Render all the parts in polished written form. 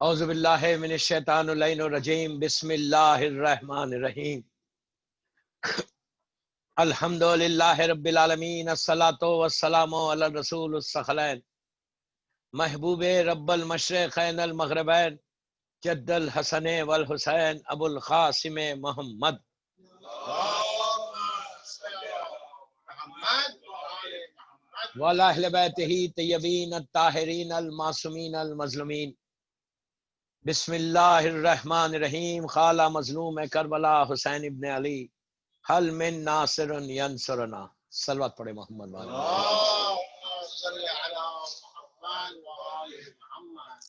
اعوذ باللہ من الشیطان اللعین الرجیم بسم اللہ الرحمن الرحیم الحمد للہ رب العالمین الصلاۃ والسلام علی الرسول الثقلین محبوب رب المشرقین المغربین جد الحسن والحسین ابو القاسم محمد وعلی اہل بیتہ طیبین الطاہرین المعصومین المظلومین بسم اللہ الرحمن الرحیم خالہ مظلوم کربلا حسین ابن علی حل من ناصر ینصرنا صلوات پڑھے محمد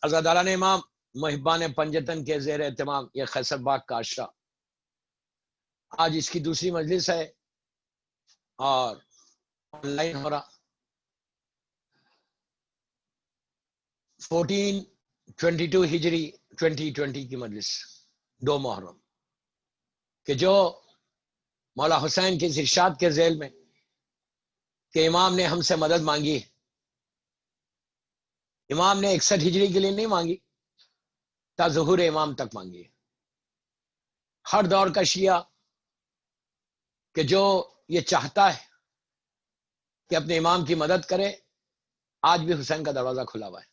عزاداران امام محبان پنجتن کے زیر اہتمام یہ خیسر باغ کا عشرہ آج اس کی دوسری مجلس ہے اور آن لائن ہو رہا 1422 ہجری 2020 کی مجلس 2 محرم کہ جو مولا حسین کے ارشاد کے ذیل میں کہ امام نے ہم سے مدد مانگی ہے. امام نے 61 ہجری کے لیے نہیں مانگی، تا ظہور امام تک مانگی ہے. ہر دور کا شیعہ کہ جو یہ چاہتا ہے کہ اپنے امام کی مدد کرے، آج بھی حسین کا دروازہ کھلا ہوا ہے.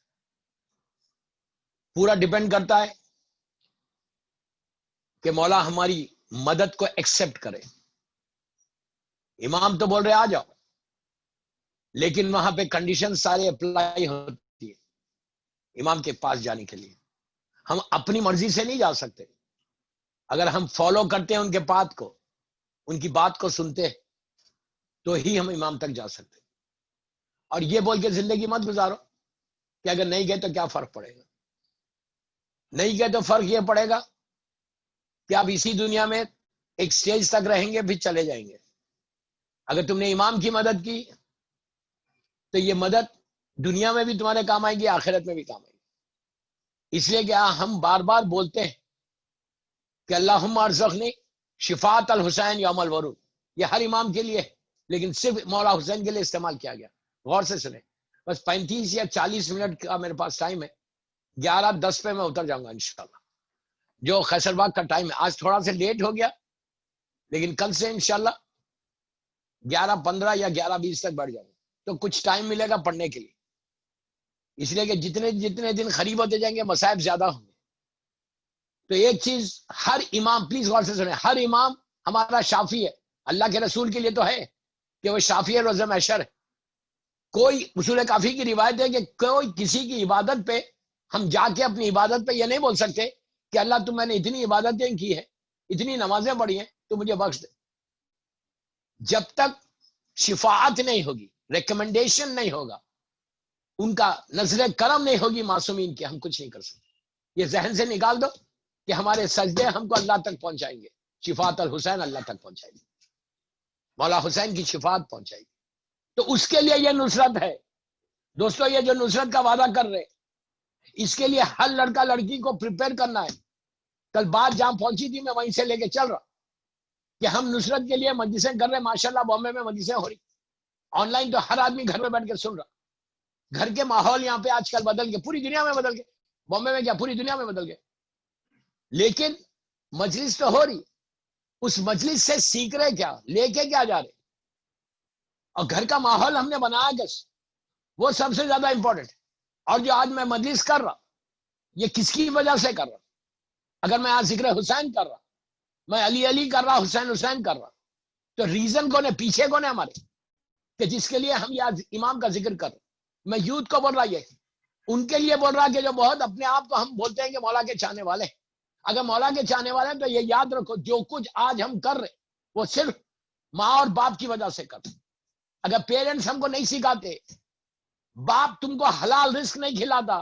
پورا ڈیپینڈ کرتا ہے کہ مولا ہماری مدد کو ایکسپٹ کرے. امام تو بول رہے آ جاؤ، لیکن وہاں پہ کنڈیشن سارے اپلائی ہوتی ہے امام کے پاس جانے کے لیے. ہم اپنی مرضی سے نہیں جا سکتے. اگر ہم فالو کرتے ہیں ان کے بات کو، ان کی بات کو سنتے ہیں، تو ہی ہم امام تک جا سکتے. اور یہ بول کے زندگی مت گزارو کہ اگر نہیں گئے تو کیا فرق پڑے گا. نہیں گئے تو فرق یہ پڑے گا کہ آپ اسی دنیا میں ایک سٹیج تک رہیں گے، پھر چلے جائیں گے. اگر تم نے امام کی مدد کی تو یہ مدد دنیا میں بھی تمہارے کام آئے گی، آخرت میں بھی کام آئے گی. اس لیے کہ ہم بار بار بولتے ہیں کہ اللہم ارزقنی شفاعت الحسین یوم الورود. یہ ہر امام کے لیے ہے، لیکن صرف مولا حسین کے لیے استعمال کیا گیا. غور سے سنیں. بس 35 یا 40 منٹ کا میرے پاس ٹائم ہے. 11:10 پہ میں اتر جاؤں گا انشاءاللہ. جو خیسر باغ کا ٹائم ہے، آج تھوڑا سا لیٹ ہو گیا، لیکن کل سے انشاءاللہ 11:15 یا 11:20 تک بڑھ جاؤں گا، تو کچھ ٹائم ملے گا پڑھنے کے لیے. اس لیے کہ جتنے دن قریب ہوتے جائیں گے مصائب زیادہ ہوں گے. تو ایک چیز ہر امام، پلیز غور سے سنیں، ہر امام ہمارا شافی ہے. اللہ کے رسول کے لیے تو ہے کہ وہ شافی ہے، روز محشر ہے. کوئی اصول کافی کی روایت ہے کہ کوئی کسی کی عبادت پہ ہم جا کے اپنی عبادت پہ یہ نہیں بول سکتے کہ اللہ تم میں نے اتنی عبادتیں کی ہیں، اتنی نمازیں پڑھی ہیں، تو مجھے بخش دے. جب تک شفاعت نہیں ہوگی، ریکمنڈیشن نہیں ہوگا، ان کا نظر کرم نہیں ہوگی معصومین کی، ہم کچھ نہیں کر سکتے. یہ ذہن سے نکال دو کہ ہمارے سجدے ہم کو اللہ تک پہنچائیں گے. شفاعت الحسین اللہ تک پہنچائیں گے، مولا حسین کی شفاعت پہنچائے گی. تو اس کے لیے یہ نصرت ہے. دوستو، یہ جو نصرت کا وعدہ کر رہے، اس کے لیے ہر لڑکا لڑکی کو پریپئر کرنا ہے. کل بات جہاں پہنچی تھی میں وہیں سے لے کے چل رہا کہ ہم نصرت کے لیے مجلسیں کر رہے. ماشاءاللہ بامبے میں مجلسیں ہو رہی، آن لائن تو ہر آدمی گھر میں بیٹھ کے سن رہا. گھر کے ماحول یہاں پہ آج کل بدل گئے، پوری دنیا میں بدل گئے. بامبے میں کیا، پوری دنیا میں بدل گئے. لیکن مجلس تو ہو رہی، اس مجلس سے سیکھ رہے کیا، لے کے کیا جا رہے، اور گھر کا ماحول ہم نے بنایا کیسے، وہ سب سے زیادہ امپورٹنٹ ہے. اور جو آج میں مجلس کر رہا، یہ کس کی وجہ سے کر رہا؟ اگر میں آج ذکر حسین کر رہا، میں علی علی کر رہا، حسین حسین کر رہا، تو ریزن کون ہے، پیچھے کون ہے ہمارے، کہ جس کے لیے ہم یہ امام کا ذکر کر رہے. میں یوتھ کو بول رہا، یہ ان کے لیے بول رہا کہ جو بہت اپنے آپ کو ہم بولتے ہیں کہ مولا کے چاہنے والے. اگر مولا کے چاہنے والے ہیں تو یہ یاد رکھو، جو کچھ آج ہم کر رہے وہ صرف ماں اور باپ کی وجہ سے کر رہے. اگر پیرنٹس ہم کو نہیں سکھاتے، باپ تم کو حلال رزق نہیں کھلاتا،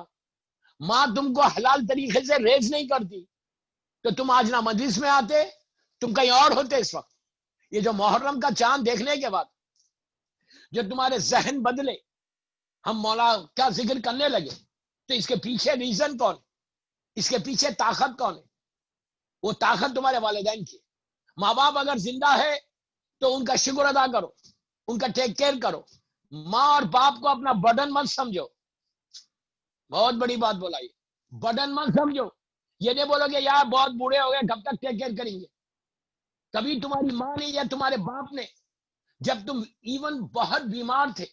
ماں تم کو حلال طریقے سے ریز نہیں کرتی، تو تم آج نہ مجلس میں آتے، تم کہیں اور ہوتے. اس وقت یہ جو محرم کا چاند دیکھنے کے بعد جو تمہارے ذہن بدلے، ہم مولا کا ذکر کرنے لگے، تو اس کے پیچھے ریزن کون، اس کے پیچھے طاقت کون ہے؟ وہ طاقت تمہارے والدین کی. ماں باپ اگر زندہ ہے تو ان کا شکر ادا کرو، ان کا ٹیک کیئر کرو. ماں اور باپ کو اپنا برڈن مت سمجھو. بہت بڑی بات بولا یہ. برڈن مت سمجھو. یہ نہیں بولو کہ یار بہت بوڑھے ہو گئے کب تک ٹیک کیئر کریں گے. کبھی تمہاری ماں نے یا تمہارے باپ نے جب تم ایون بہت بیمار تھے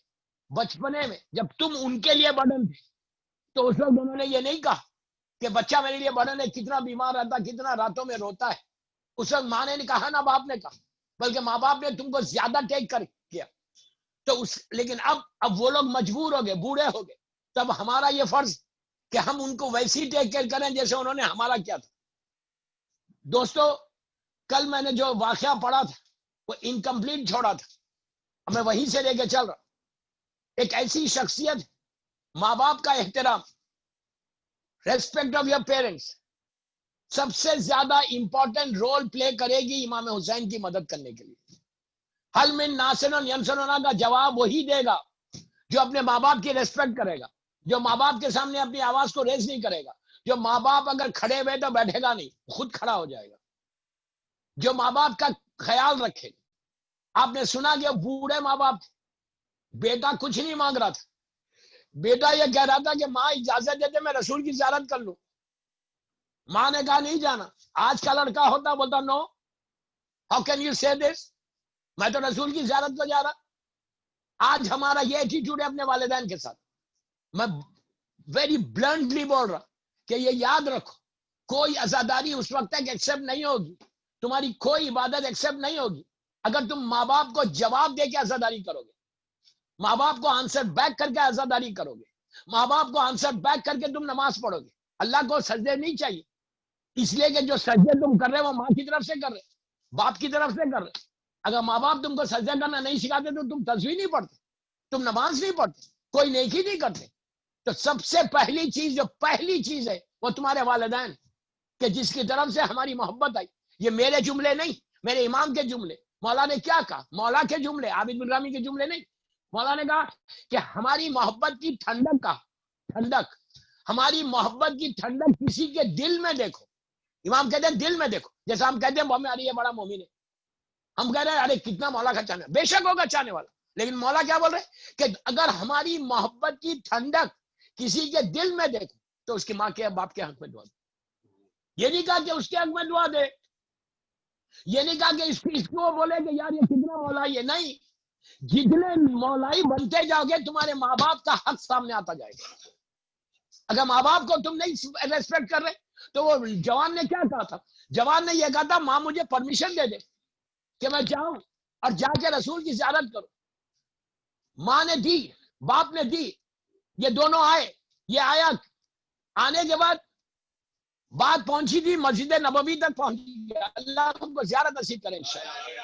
بچپنے میں، جب تم ان کے لیے برڈن تھے، تو اس وقت انہوں نے یہ نہیں کہا کہ بچہ میرے لیے برڈن ہے، کتنا بیمار رہتا، کتنا راتوں میں روتا ہے. اس وقت ماں نے نہیں کہا نہ باپ نے کہا، بلکہ ماں باپ نے تم کو زیادہ ٹیک کیا. تو لیکن اب وہ لوگ مجبور ہو گئے، بوڑھے ہو گئے، تب ہمارا یہ فرض کہ ہم ان کو ویسی ٹیک کیئر کریں جیسے انہوں نے ہمارا کیا تھا. دوستو، کل میں نے جو واقعہ پڑھا تھا وہ انکمپلیٹ چھوڑا تھا، میں وہیں سے لے کے چل رہا. ایک ایسی شخصیت، ماں باپ کا احترام، ریسپیکٹ آف یور پیرنٹس، سب سے زیادہ امپورٹنٹ رول پلے کرے گی امام حسین کی مدد کرنے کے لیے. حل من ناصر ینصرنا کا جواب وہی دے گا جو اپنے ماں باپ کی ریسپیکٹ کرے گا، جو ماں باپ کے سامنے اپنی آواز کو ریز نہیں کرے گا، جو ماں باپ اگر کھڑے ہوئے تو بیٹھے گا نہیں، خود کھڑا ہو جائے گا، جو ماں باپ کا خیال رکھے گا. آپ نے سنا کہ بوڑھے ماں باپ تھے، بیٹا کچھ نہیں مانگ رہا تھا، بیٹا یہ کہہ رہا تھا کہ ماں اجازت دیتے میں رسول کی زیارت کر لوں. ماں نے کہا نہیں جانا. آج کا لڑکا ہوتا بولتا نو، ہاؤ کین یو سے دس، میں تو رسول کی زیارت کو جا رہا. آج ہمارا یہ ایٹیٹیوڈ ہے اپنے والدین کے ساتھ. میں ویری بلنٹلی بول رہا کہ یہ یاد رکھو، کوئی عزاداری اس وقت تک ایکسپٹ نہیں ہوگی، تمہاری کوئی عبادت ایکسپٹ نہیں ہوگی اگر تم ماں باپ کو جواب دے کے عزاداری کرو گے، ماں باپ کو آنسر بیک کر کے عزاداری کرو گے، ماں باپ کو آنسر بیک کر کے تم نماز پڑھو گے. اللہ کو سجدے نہیں چاہیے، اس لیے کہ جو سجدے تم کر رہے وہ ماں کی طرف سے کر رہے، باپ کی طرف سے کر رہے. اگر ماں باپ تم کو سجدہ کرنا نہیں سکھاتے تو تم تسبیح نہیں پڑھتے، تم نماز نہیں پڑھتے، کوئی نیکی نہیں کرتے. تو سب سے پہلی چیز، جو پہلی چیز ہے وہ تمہارے والدین، کہ جس کی طرف سے ہماری محبت آئی. یہ میرے جملے نہیں، میرے امام کے جملے. مولا نے کیا کہا؟ مولا کے جملے، عابد بن رامی کے جملے نہیں. مولا نے کہا کہ ہماری محبت کی ٹھنڈک کا ٹھنڈک، ہماری محبت کی ٹھنڈک کسی کے دل میں دیکھو. امام کہتے ہیں دل میں دیکھو. جیسا ہم کہتے ہیں ارے یہ بڑا مومن ہے، ہم کہہ رہے ہیں ارے کتنا مولا کا چاہنے والا، بے شک ہوگا چاہنے والا، لیکن مولا کیا بول رہے کہ اگر ہماری محبت کی ٹھنڈک کسی کے دل میں دیکھو تو اس کی ماں کے باپ کے حق میں دعا دے. یہ نہیں کہا کہ اس کے حق میں دعا دے، یہ نہیں کہا کہ اس کو بولے کہ یار یہ کتنا مولائی ہے، نہیں. جتنے مولائی بنتے جاؤ گے تمہارے ماں باپ کا حق سامنے آتا جائے گا. اگر ماں باپ کو تم نہیں ریسپیکٹ کر رہے تو وہ جوان نے کیا کہا تھا؟ جوان نے یہ کہا تھا ماں مجھے پرمیشن دے دے کہ میں جاؤں اور جا کے رسول کی زیارت کروں. ماں نے دی، باپ نے دی، یہ دونوں آئے. یہ آیا، آنے کے بعد بات پہنچی تھی مسجد نبوی تک پہنچی گیا. اللہ ہم کو زیارت نصیب کرے انشاءاللہ.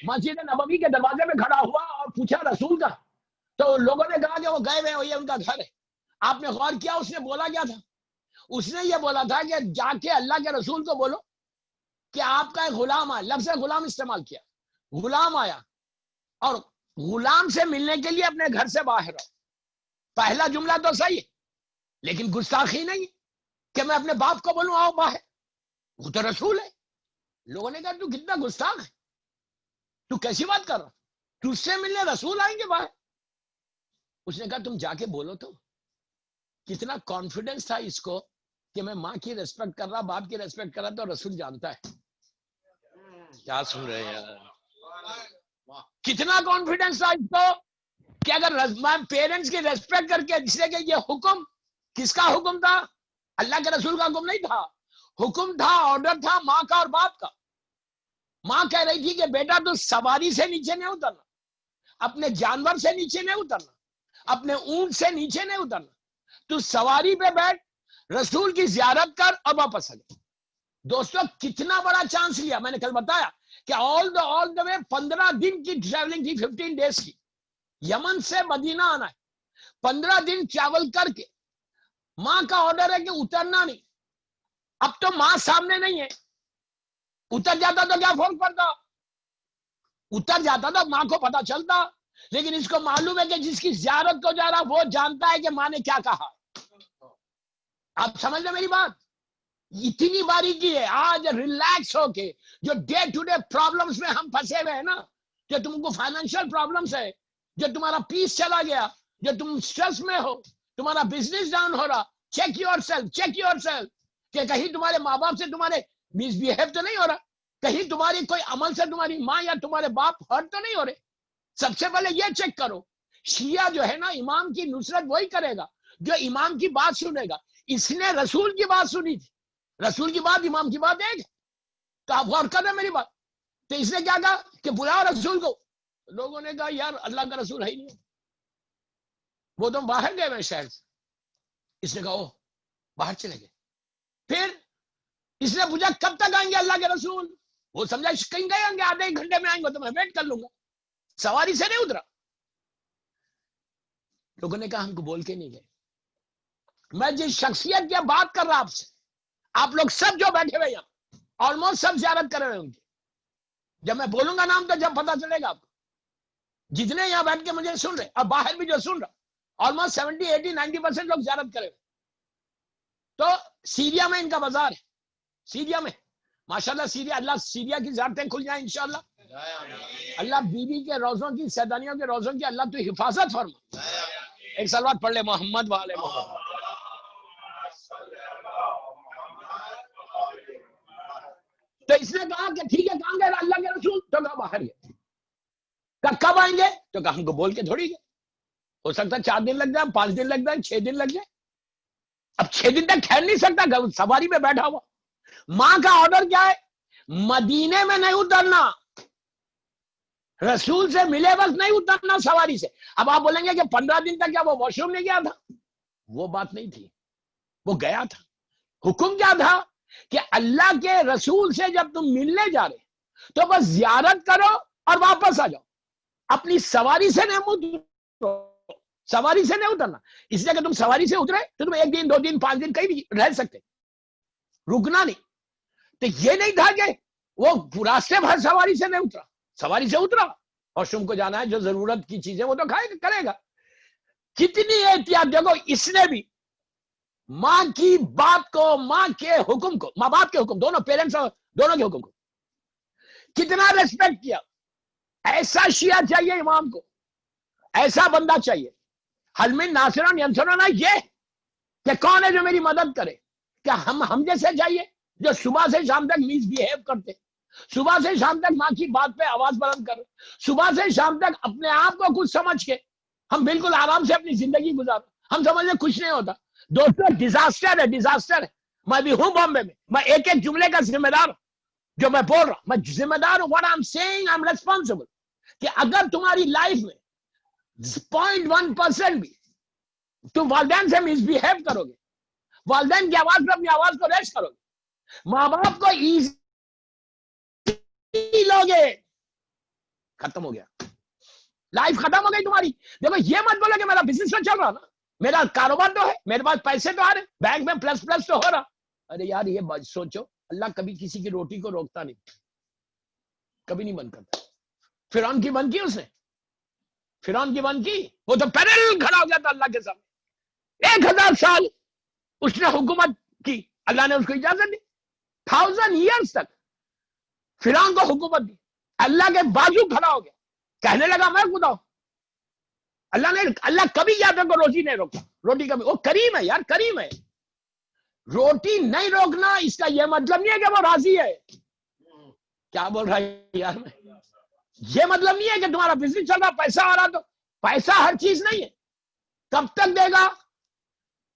مسجد نبوی کے دروازے میں کھڑا ہوا اور پوچھا رسول کا، تو لوگوں نے کہا کہ وہ گئے ہوئے ہیں، یہ ان کا گھر ہے. آپ نے غور کیا اس نے بولا کیا تھا؟ اس نے یہ بولا تھا کہ جا کے اللہ کے رسول کو بولو کہ آپ کا ایک غلام آیا. لفظ غلام استعمال کیا، غلام آیا، اور غلام سے ملنے کے لیے اپنے گھر سے باہر ہو. پہلا جملہ تو صحیح ہے، لیکن گستاخی نہیں کہ میں اپنے باپ کو بولوں آؤ باہر، وہ تو رسول ہے. لوگوں نے کہا تو کتنا گستاخ ہے، تو کیسی بات کر رہا، تجھ سے ملنے رسول آئیں گے باہر. اس نے کہا تم جا کے بولو. تو کتنا کانفیڈنس تھا اس کو کہ میں ماں کی ریسپیکٹ کر رہا، باپ کی ریسپیکٹ کر رہا، تو رسول جانتا ہے. کیا سن رہے ہیں یار؟ کتنا کانفیڈنس تھا اس کو کہ اگر میں پیرنٹس کی ریسپیکٹ کر کے، اس لیے کہ یہ حکم کس کا حکم تھا؟ اللہ کے رسول کا حکم نہیں تھا، حکم تھا، آرڈر تھا ماں کا اور باپ کا. ماں کہہ رہی تھی کہ بیٹا تو سواری سے نیچے نہیں اترنا، اپنے جانور سے نیچے نہیں اترنا، اپنے اونٹ سے نیچے نہیں اترنا، تو سواری پہ بیٹھ، رسول کی زیارت کر اور واپس آ جائے. دوستو کتنا بڑا چانس لیا. میں نے کل بتایا کہ آل دا وے 15 دن کی ٹریولنگ تھی، 15 ڈیز کی. یمن سے مدینہ آنا ہے، 15 دن ٹریول کر کے ماں کا آرڈر ہے کہ اترنا نہیں. اب تو ماں سامنے نہیں ہے، اتر جاتا تو کیا فرق پڑتا، اتر جاتا تو ماں کو پتا چلتا. لیکن اس کو معلوم ہے کہ جس کی زیارت کو جا رہا وہ جانتا ہے کہ ماں نے کیا کہا. آپ سمجھ لیں میری بات، اتنی باریکی ہے. آج ریلیکس ہو کے جو ڈے ٹو ڈے پرابلمز میں ہم پھنسے ہوئے ہیں نا، جو تم کو فائنینشیل پرابلمز ہے، جو تمہارا پیس چلا گیا، جو تم سٹریس میں ہو، تمہارا بزنس ڈاؤن ہو رہا، check your self, check your self, کہ کہیں تمہارے ماں باپ سے تمہارے مس بہیو تو نہیں ہو رہا، کہیں تمہاری کوئی عمل سے تمہاری ماں یا تمہارے باپ ہرٹ تو نہیں ہو رہے. سب سے پہلے یہ چیک کرو. شیعہ جو ہے نا امام کی نصرت وہی کرے گا جو امام کی بات سنے گا. اس نے رسول کی بات سنی تھی، رسول کی بات امام کی بات ایک ہے. تو آپ غور کر رہے ہیں میری بات. تو اس نے کیا کہا کہ بلاؤ رسول کو. لوگوں نے کہا یار اللہ کا رسول ہے ہی نہیں، وہ تو باہر گئے ہوئے شہر سے. اس نے کہا او باہر چلے گئے. پھر اس نے پوچھا کب تک آئیں گے اللہ کے رسول؟ وہ سمجھا کہیں گئے ہوں گے، آدھے ایک گھنٹے میں آئیں گے تو میں ویٹ کر لوں گا. سواری سے نہیں اترا. لوگوں نے کہا ہم کو بول کے نہیں گئے. میں جس شخصیت کی بات کر رہا آپ سے، آپ لوگ سب جو بیٹھے ہوئے یہاں آلموسٹ سب زیارت کر رہے ہوں گے. جب میں بولوں گا نام تو جب پتا چلے گا آپ کو. جتنے یہاں بیٹھ کے مجھے سن رہے اور باہر بھی جو سن رہا، آلموسٹ 70 80 90% لوگ زیارت کرے ہوئے. تو سیریا میں ان کا بازار ہے. سیریا میں ماشاءاللہ سیریا، اللہ سیریا کی زیارتیں کھل جائیں انشاءاللہ. اللہ بیوی کے روزوں کی، سیدانیوں کے روزوں کی اللہ تو حفاظت فرما. ایک صلوات پڑھ لے محمد والے محمد. تو اس نے کہا کہ ٹھیک ہے کہاں گئے اللہ کے رسول؟ تو کہا باہر گئے. کہا کب آئیں گے؟ تو کہا ہم کو بول کے تھوڑی گئے. ہو سکتا ہے 4 دن لگ جائے، 5 دن لگ جائے، 6 دن لگ جائے. اب 6 دن تک ٹھہر نہیں سکتا، سواری میں بیٹھا ہوا. ماں کا آرڈر کیا ہے؟ مدینے میں نہیں اترنا، رسول سے ملے وقت نہیں اترنا سواری سے. اب آپ بولیں گے کہ 15 دن تک کیا وہ واش روم نہیں گیا تھا؟ وہ بات نہیں تھی، وہ گیا تھا. حکم کیا تھا کہ اللہ کے رسول سے جب تم ملنے جا رہے تو بس زیارت کرو اور واپس آ جاؤ. اپنی سواری سے نہیں اترو، سواری سے نہیں اترنا. اس لیے کہ تم سواری سے اترے تو تم 1 دن 2 دن 5 دن کہیں بھی رہ سکتے، رکنا نہیں. تو یہ نہیں تھا کہ وہ راستے بھر سواری سے نہیں اترا، سواری سے اترا. اور شم کو جانا ہے جو ضرورت کی چیزیں وہ تو کھائے کرے گا. کتنی احتیاط. دیکھو اس نے بھی ماں کی بات کو، ماں کے حکم کو، ماں باپ کے حکم، دونوں پیرنٹس اور دونوں کے حکم کو کتنا ریسپیکٹ کیا. ایسا شیعہ چاہیے امام کو، ایسا بندہ چاہیے. حل من ناصرن ینصرنا، یہ کہ کون ہے جو میری مدد کرے. کیا ہم جیسے چاہیے جو صبح سے شام تک مس بیہیو کرتے، صبح سے شام تک ماں کی بات پہ آواز بلند کر، صبح سے شام تک اپنے آپ کو کچھ سمجھ کے ہم بالکل آرام سے اپنی زندگی گزار، ہم سمجھیں کچھ نہیں ہوتا. دوستوں ڈیزاسٹر ہے، ڈیزاسٹر ہے. میں بھی ہوں بامبے میں، میں ایک ایک جملے کا ذمہ دار ہوں جو میں بول رہا ہوں. میں ذمہ دار ہوں. what I'm saying I'm responsible. کہ اگر تمہاری لائف میں 0.1% بھی تم والدین سے مس بیہیو کرو گے، والدین کی آواز پہ اپنی آواز کو ریش کرو گے، ماں باپ کو ایزی لوگے، ختم ہو گیا، لائف ختم ہو گئی تمہاری. دیکھو یہ مت بولو کہ میرا بزنس تو چل رہا نا، میرا کاروبار تو ہے، میرے پاس پیسے تو آ رہے، بینک میں پلس پلس تو ہو رہا. ارے یار یہ بات سوچو، اللہ کبھی کسی کی روٹی کو روکتا نہیں، کبھی نہیں بند کرتا. فرعون کی بند کی اس نے، فرعون کی بند کی. وہ تو پیرل کھڑا ہو گیا تھا اللہ کے سامنے. 1000 سال اس نے حکومت کی، اللہ نے اس کو اجازت دی. 1000 ایئرس تک فرعون کو حکومت دی. اللہ کے بازو کھڑا ہو گیا، کہنے لگا میں خدا ہوں. اللہ کبھی یاد کو روزی نہیں روکا. روٹی کبھی، وہ کریم ہے یار، کریم ہے. روٹی نہیں روکنا اس کا یہ مطلب نہیں ہے کہ وہ راضی ہے. کیا بول رہا ہے یار میں؟ یہ مطلب نہیں ہے کہ تمہارا بزنس چل رہا، پیسہ آ رہا تو پیسہ ہر چیز نہیں ہے. کب تک دے گا؟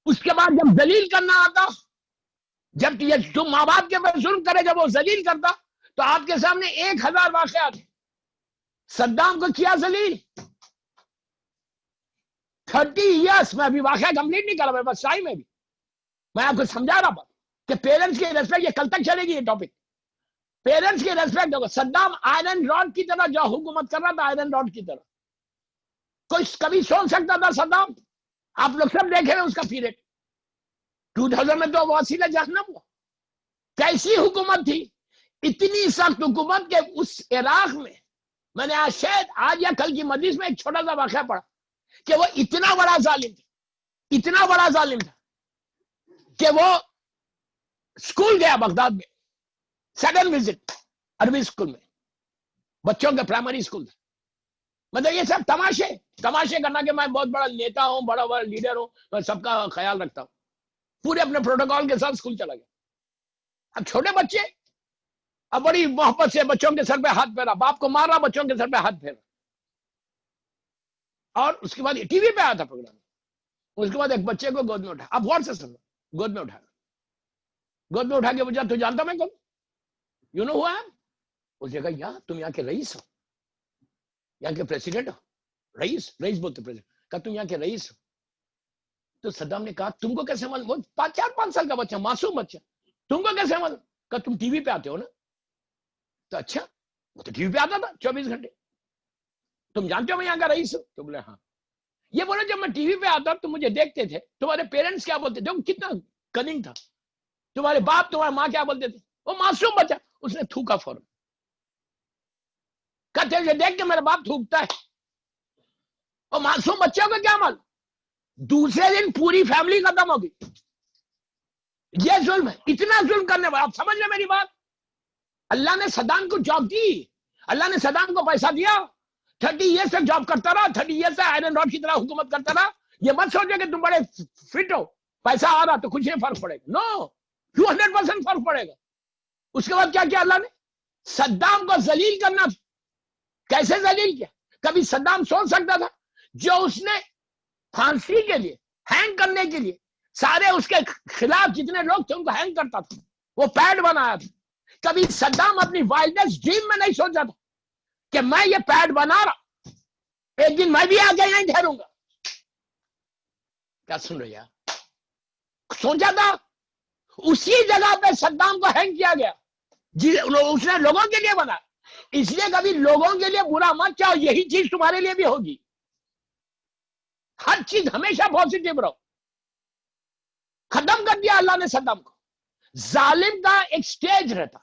اس کے بعد جب ذلیل کرنا آتا، جب یہ تم ماں باپ کے اوپر ظلم کرے، جب وہ ذلیل کرتا تو آپ کے سامنے 1000 واقعات ہیں. صدام کو کیا ذلیل 30 ایئرس میں ابھی واقعہ کمپلیٹ نہیں کر رہا، بس ٹائم میں بھی میں آپ کو سمجھا رہا کہ پیرنٹس کی ریسپیکٹ، یہ کل تک چلے گی یہ ٹاپک. پیرنٹس کی ریسپیکٹ ہوگا. صدام آئرن راڈ کی طرح جو حکومت کر رہا تھا، آئرن راڈ کی طرح. کوئی کبھی سوچ سکتا تھا صدام؟ آپ لوگ سب دیکھے ہیں اس کا پیریڈ. 2000 میں تو وسیلہ جہنم ہوا. کیسی حکومت تھی؟ اتنی سخت حکومت کہ اس عراق میں نے آج یا کل کی مجلس میں ایک چھوٹا سا واقعہ پڑھا کہ وہ اتنا بڑا ظالم تھا، اتنا بڑا ظالم تھا کہ وہ اسکول گیا بغداد میں، سیکنڈ وزٹ عربی اسکول میں، بچوں کے پرائمری اسکول تھا. مطلب یہ سب تماشے کرنا کہ میں بہت بڑا نیتا ہوں، بڑا لیڈر ہوں، میں سب کا خیال رکھتا ہوں. پورے اپنے پروٹوکول کے ساتھ اسکول چلا گیا. اب چھوٹے بچے اب بڑی محبت سے بچوں کے سر پہ ہاتھ پھیرا, باپ کو مارا, بچوں کے سر پہ ہاتھ پھیرا. اور اس کے بعد ٹی وی پہ آیا تھا پروگرام. اس کے بعد ایک بچے کو گود میں اٹھا, اب غور سے سنو, گود میں اٹھا کے بجا, تو جانتا میں کون, you know who I am. اس نے کہا یہاں تم یہاں کے رئیس ہو, یہاں کے پریسیڈنٹ ہو. رئیس بولتے پریسیڈنٹ. کہا تم یہاں کے رئیس ہو. تو صدام نے کہا تم کو کیسے معلوم, وہ 4-5 سال کا بچہ, معصوم بچہ, تم کو کیسے معلوم. کہا تم ٹی وی پہ آتے ہو نا. تو اچھا, وہ تو ٹی وی پہ آتا تھا 24 گھنٹے, تم جانتے ہو میں یہاں کا رئیس ہوں. تو بولے ہاں. یہ بولے جب میں ٹی وی پہ آتا تو مجھے دیکھتے تھے, تمہارے پیرنٹس کیا بولتے تھے, کتنا کننگ تھا, تمہارے باپ تمہارے ماں کیا بولتے تھے. وہ معصوم بچہ, اس نے تھوکا فوراً. کہتے ہیں دیکھ کے میرا باپ تھوکتا ہے. اور معصوم بچوں کا کیا معلوم, دوسرے دن پوری فیملی ختم ہوگی. یہ ظلم ہے, اتنا ظلم کرنے والا. آپ سمجھ لیں میری بات. اللہ نے صدام کو جاب دی, اللہ نے صدام کو پیسہ دیا, 30 ایئر سے جاب کرتا رہا, 30 ایئر سے آئرن راڈ کی طرح حکومت کرتا رہا. یہ مت سوچے کہ تم بڑے فٹ ہو, پیسہ آ رہا تو کچھ نہیں فرق پڑے گا. نو, 200% فرق پڑے گا. اس کے بعد کیا کیا اللہ نے, صدام کو ذلیل کرنا. کیسے ذلیل کیا؟ کبھی صدام سوچ سکتا تھا جو اس نے پھانسی کے لیے, ہینگ کرنے کے لیے سارے اس کے خلاف جتنے لوگ تھے ان کو ہینگ کرتا تھا, وہ پیڈ بنایا تھا. کبھی صدام اپنی وائلڈسٹ ڈریم میں نہیں سوچا تھا کہ میں یہ پیڈ بنا رہا, ایک دن میں بھی آگے نہیں ٹھہروں گا. کیا سن رہے ہیں؟ سوچا تھا. اسی جگہ پہ صدام کو ہینگ کیا گیا, اس نے لوگوں کے لیے بنا. اس لیے کبھی لوگوں کے لیے برا مت چاہو, یہی چیز تمہارے لیے بھی ہوگی. ہر چیز ہمیشہ پازیٹیو رہو. ختم کر دیا اللہ نے صدام کو. ظالم کا ایک سٹیج رہتا,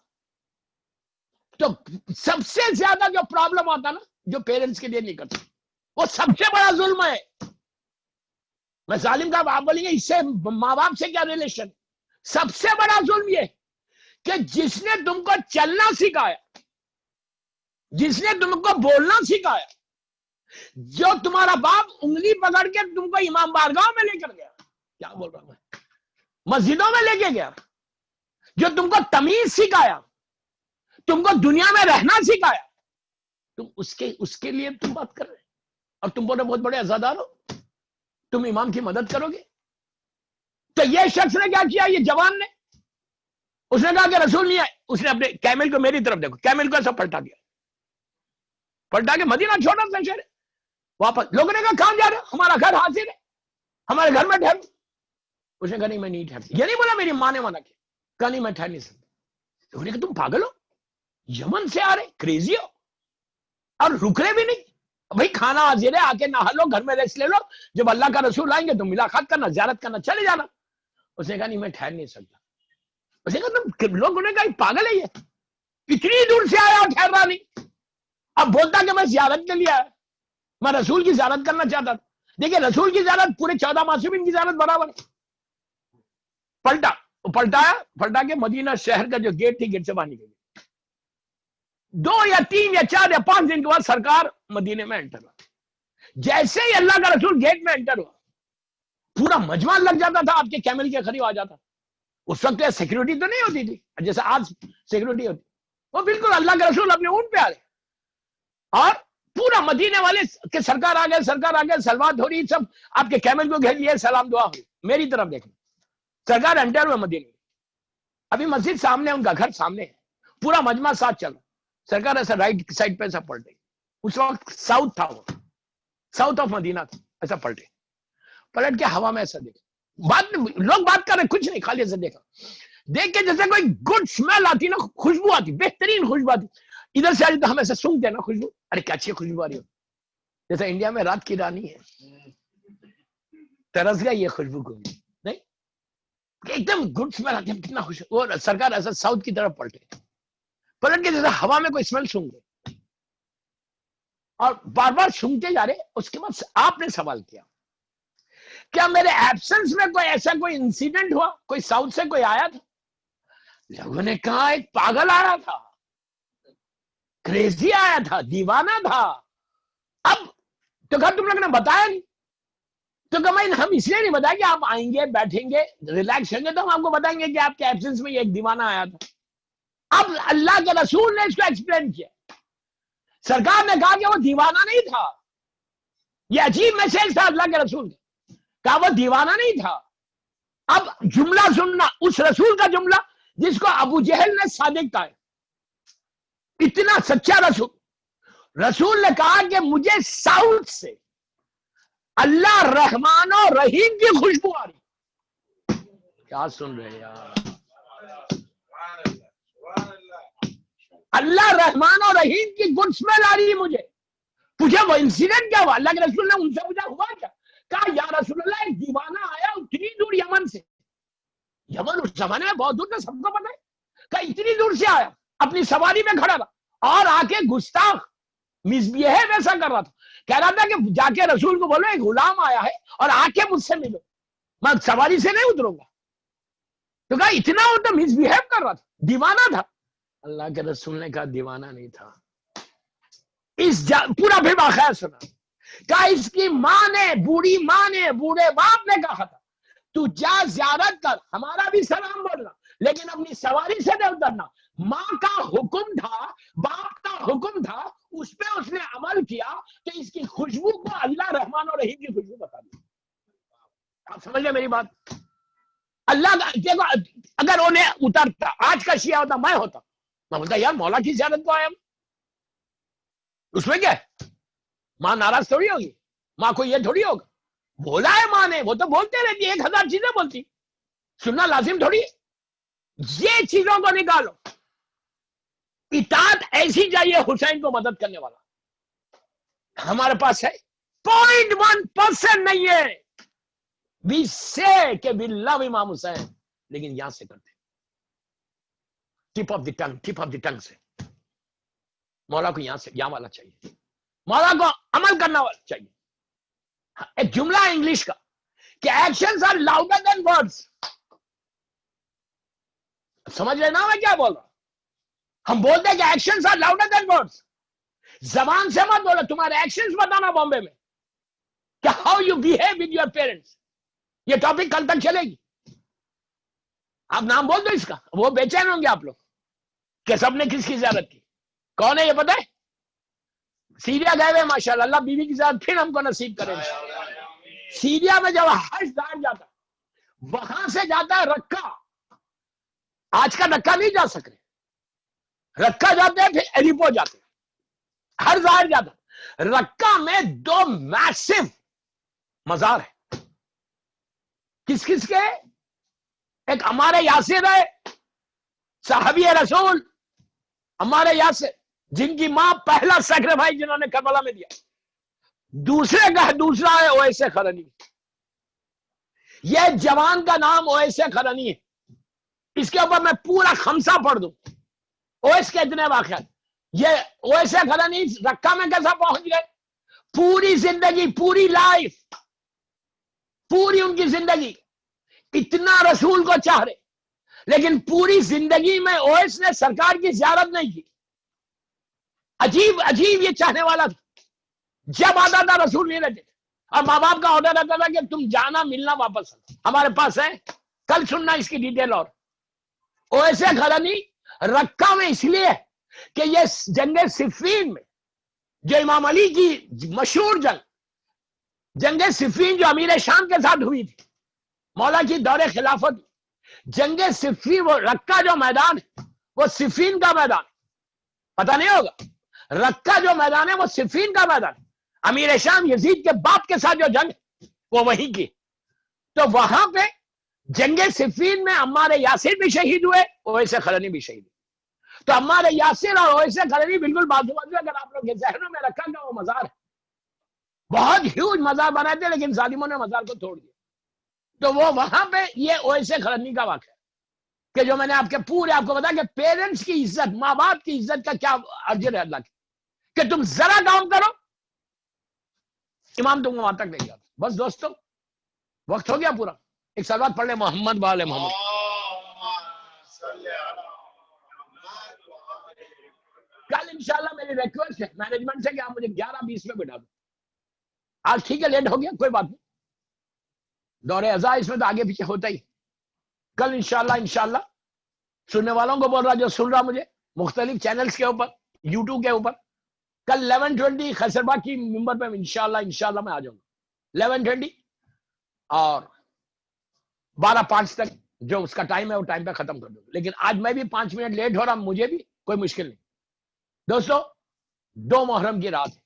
تو سب سے زیادہ جو پرابلم آتا نا, جو پیرنٹس کے لیے نہیں کرتا, وہ سب سے بڑا ظلم ہے. میں ظالم کا آپ بولیں گے اس سے ماں باپ سے کیا ریلیشن. سب سے بڑا ظلم یہ کہ جس نے تم کو چلنا سکھایا, جس نے تم کو بولنا سکھایا, جو تمہارا باپ انگلی پکڑ کے تم کو امام بارگاہ میں لے کر گیا, کیا بول رہا ہوں میں, مسجدوں میں لے کے گیا, جو تم کو تمیز سکھایا, تم کو دنیا میں رہنا سکھایا, تم اس کے لیے تم بات کر رہے. اور تم بولے بہت بڑے عزادار ہو, تم امام کی مدد کرو گے. تو یہ شخص نے کیا کیا, یہ جوان نے, اس نے کہا کہ رسول نہیں آئے. اس نے اپنے کیمل کو, میری طرف دیکھو, کیمل کو ایسا پلٹا دیا, پلٹا کے مدینہ چھوڑا تھا شہر واپس. لوگوں نے کہا کہاں جا رہے, ہمارا گھر حاضر ہے, ہمارے گھر میں ٹھہر. اس نے کہا نہیں میں نہیں ٹھہر. یہ نہیں بولا میری ماں نے منع کیا, کہا نہیں میں ٹھہر نہیں سکتا. لوگوں نے کہا تم پاگل ہو, یمن سے آ رہے, کریزی ہو, اور رک رہے بھی نہیں. بھائی کھانا حاضر ہے, آ کے نہا لو, گھر میں ریسٹ لے لو, جب اللہ کا رسول آئیں گے تو ملاقات کرنا, زیارت کرنا, چلے جانا. اس نے کہا نہیں میں ٹھہر نہیں سکتا. اس نے کہا تم, لوگوں نے کہا پاگل ہے یہ, اتنی دور سے آیا اور ٹھہر رہا نہیں. اب بولتا کہ میں زیارت کے لیے آیا, میں رسول کی زیارت کرنا چاہتا تھا. دیکھیں رسول کی زیارت پورے 14 معصومین کی زیارت برابر. پلٹا کے مدینہ شہر کا جو گیٹ تھی, گیٹ سے باہر نکل گئی. 2 یا 3 یا 4 یا 5 دن کے بعد سرکار مدینے میں انٹر ہوا. جیسے ہی اللہ کا رسول گیٹ میں انٹر ہوا, پورا مجمع لگ جاتا تھا, آپ کے کیمل کے قریب آ جاتا. اس وقت سیکورٹی تو نہیں ہوتی تھی جیسے آج سیکورٹی ہوتی. وہ بالکل اللہ کے رسول اپنے اونٹ پہ آ رہے, اور پورا مدینے والے کہ سرکار آ گئے, سلوات ہو رہی, سب آپ کے کیمل کو گھیر لیے, سلام دعا ہوئی. میری طرف دیکھنا, سرکار انٹر ہوئے مدینے میں. ابھی مسجد سامنے, ان کا گھر سامنے ہے, پورا مجمع ساتھ چل رہا. سرکار ایسا رائٹ سائڈ پہ ایسا پلٹے. اس وقت ساؤتھ تھا, وہ ساؤتھ آف مدینہ تھا. ایسا پلٹے, پلٹ کے ہوا میں ایسا دیکھا. لوگ بات کر رہے, کچھ نہیں, خالی ایسا دیکھا. دیکھ کے جیسے کوئی گڈ اسمیل آتی نا, خوشبو آتی, بہترین خوشبو آتی. ادھر سے آتی تو ہم ایسا سونگتے نا خوشبو, ارے کیا اچھی خوشبو آ رہی ہو. جیسا انڈیا میں رات کی رانی ہے, ترس گیا یہ خوشبو کو نہیں, ایک دم گڈ اسمیل آتی ہے, کتنا خوش. وہ سرکار ایسا ساؤتھ کی طرف پلٹ کے جیسے ہوا میں کوئی اسمیل سونگ رہے, اور بار بار سونگتے جا رہے. اس کے بعد آپ نے سوال کیا کیا میرے ایبسنس میں کوئی ایسا کوئی انسیڈنٹ ہوا, کوئی ساؤتھ سے کوئی آیا تھا. لوگوں نے کہا ایک پاگل آیا تھا, کریزی آیا تھا, دیوانہ تھا. اب تو کہا تم لوگوں نے بتایا نہیں. تو کمائن ہم اس لیے نہیں بتائیں کہ آپ آئیں گے بیٹھیں گے ریلیکس ہوں گے تو ہم آپ کو بتائیں گے کہ آپ کے ایبسنس میں یہ ایک دیوانہ آیا تھا. اب اللہ کے رسول نے اس کو ایکسپلین کیا. سرکار نے کہا کہ وہ دیوانہ نہیں تھا. یہ عجیب میسج تھا اللہ کے رسول کا. کہا وہ دیوانہ نہیں تھا. اب جملہ سننا اس رسول کا جملہ جس کو ابو جہل نے صادق کہا. اتنا سچا رسول. رسول نے کہا کہ مجھے ساؤتھ سے اللہ رحمان و رحیم کی خوشبو آ رہی. کیا سن رہے یار؟ اللہ رحمان و رحیم کی گڈ اسمیل آ رہی ہے مجھے. پوچھا وہ انسیڈنٹ کیا ہوا؟ اللہ کے رسول نے ان سے پوچھا ہوا کیا؟ کہا یا رسول اللہ ایک دیوانہ آیا اتنی دور یمن سے. یمن اس زمانے میں بہت دور تھا سب کو پتا ہے. کہا اتنی دور سے آیا اپنی سواری میں کھڑا تھا اور آ کے گستاخ مسبیہیو ویسا کر رہا تھا. کہہ رہا تھا کہ جا کے رسول کو بولو ایک غلام آیا ہے اور آ کے مجھ سے ملو میں سواری سے نہیں اتروں گا. تو کہا اتنا وہ تو مسبیہیو کر رہا تھا دیوانہ تھا. اللہ کے رسول نے کہا دیوانہ نہیں تھا. پورا پھر واقعہ سنا. کہا اس کی ماں نے بوڑھی ماں نے بوڑھے باپ نے کہا تھا تو جا زیارت کر ہمارا بھی سلام بولنا لیکن اپنی سواری سے نہیں اترنا. ماں کا حکم تھا باپ کا حکم تھا اس پہ اس نے عمل کیا تو اس کی خوشبو کو اللہ رحمان و رحیم کی خوشبو بتا دی. آپ سمجھ لیں میری بات؟ اللہ دیکھو اگر انہیں اترتا آج کا شیعہ ہوتا میں ہوتا میں بولتا یار مولا کی زیارت کو آیا اس میں کیا ہے؟ ماں ناراض تھوڑی ہوگی. ماں کو یہ تھوڑی ہوگا بولا ہے ماں نے وہ تو بولتے رہتی 1000 چیزیں بولتی سننا لازم تھوڑی. یہ چیزوں کو نکالو. اطاعت ایسی چاہیے حسین کو مدد کرنے والا ہمارے پاس ہے 0.1% نہیں ہے. We say کہ we love امام حسین لیکن یہاں سے کرتے ٹپ آف دی ٹنگ سے. مولا کو یہاں سے یہاں والا چاہیے. مولا کو عمل کرنا والا چاہیے. ایک جملہ انگلش کا کہ actions are louder than words. سمجھ لینا میں کیا بول رہا ہوں. ہم بولتے ہیں کہ actions are louder than words. زبان سے مت بولو تمہارے ایکشنز بتانا بامبے میں کہ how you behave with your parents. یہ ٹاپک کل تک چلے گی. آپ نام بول دو اس کا وہ بے چین ہوں گے آپ لوگ کہ سب نے کس کی زیارت کی. کون ہے یہ پتہ ہے؟ سیریا گئے ہوئے ماشاءاللہ اللہ بیوی کی زیارت پھر ہم کو نصیب کرے. سیریا میں جب حج دار جاتا وہاں سے جاتا ہے رکہ. آج کا رکہ نہیں جا سکتے. رکہ جاتے ہیں پھر ایلیپو جاتے ہیں ہر ظاہر جاتا. رکہ میں 2 میسو مزار ہے. کس کس کے؟ ایک ہمارے یاسر ہے صحابی رسول ہمارے یاسر جن کی ماں پہلا سیکریفائس جنہوں نے کربلا میں دیا. دوسرے کا دوسرا ہے اویس قرنی. یہ جوان کا نام اویس قرنی ہے. اس کے اوپر میں پورا خمسہ پڑھ دوں. اویس کے اتنے واقعات. یہ اویس قرنی رکہ میں کیسا پہنچ گئے؟ پوری زندگی پوری لائف پوری ان کی زندگی اتنا رسول کو چاہ رہے لیکن پوری زندگی میں اویس نے سرکار کی زیارت نہیں کی. عجیب عجیب یہ چاہنے والا تھا. جب آتا تھا رسول نہیں رہتے اور ماں باپ کا آرڈر رہتا تھا کہ تم جانا ملنا واپس. ہمارے پاس ہے کل سننا اس کی ڈیٹیل. اور اویس قرنی رکہ میں اس لیے کہ یہ جنگ صفین میں جو امام علی کی مشہور جنگ صفین جو امیر شام کے ساتھ ہوئی تھی مولا کی دور خلافت. جنگ صفین وہ رکہ جو میدان ہے وہ صفین کا میدان پتہ نہیں ہوگا. رکہ جو میدان ہے وہ صفین کا میدان ہے. امیر شام یزید کے باپ کے ساتھ جو جنگ وہ وہی کی. تو وہاں پہ جنگ صفین میں عمار یاسر بھی شہید ہوئے اویس قرنی بھی شہید ہوئے. تو عمار یاسر اور اویس قرنی بالکل بازو بازو. اگر آپ لوگ کے ذہنوں میں رکھا گیا وہ مزار ہے بہت ہیوج مزار بنائے تھے لیکن ظالموں نے مزار کو توڑ دیا. تو وہ وہاں پہ یہ اویس قرنی کا واقعہ کہ جو میں نے آپ کے پورے آپ کو بتایا کہ پیرنٹس کی عزت ماں باپ کی عزت کا کیا اجر ہے اللہ کی کہ تم ذرا کام کرو امام تم کو وہاں تک نہیں جاتا. بس دوستو وقت ہو گیا پورا. ایک سلوات پڑھ لیں محمد والے محمد. کل انشاءاللہ میری ریکویسٹ ہے مینجمنٹ سے کہ آپ مجھے 11:20 میں بٹھا دو. آج ٹھیک ہے لیٹ ہو گیا کوئی بات نہیں دور ازا اس میں تو آگے پیچھے ہوتا ہی. کل انشاءاللہ سننے والوں کو بول رہا جو سن رہا مجھے مختلف چینلز کے اوپر یوٹیوب کے اوپر, کل 11:20 خیسرباغ کی ممبر پہ انشاءاللہ میں آ جاؤں گا 11:20 اور 12:05 تک جو اس کا ٹائم ہے وہ ٹائم پہ ختم کر دوں گا. لیکن آج میں بھی 5 منٹ لیٹ ہو رہا, مجھے بھی کوئی مشکل نہیں. دوستو 2 محرم کی رات ہے,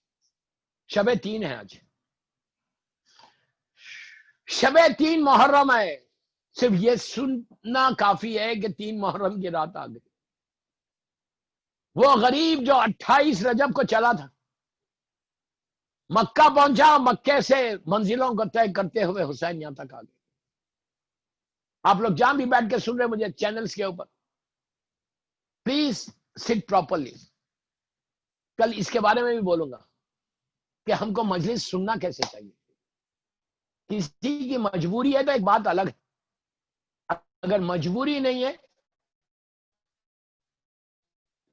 شب 3 ہے آج, شب 3 محرم ہے. صرف یہ سننا کافی ہے کہ 3 محرم کی رات آ گئی. وہ غریب جو 28 رجب کو چلا تھا, مکہ پہنچا, مکے سے منزلوں کو طے کرتے ہوئے حسین یہاں تک آ گئے. آپ لوگ جہاں بھی بیٹھ کے سن رہے مجھے چینلز کے اوپر, پلیز سٹ پراپرلی. کل اس کے بارے میں بھی بولوں گا کہ ہم کو مجلس سننا کیسے چاہیے. کسی کی مجبوری ہے تو ایک بات الگ ہے, اگر مجبوری نہیں ہے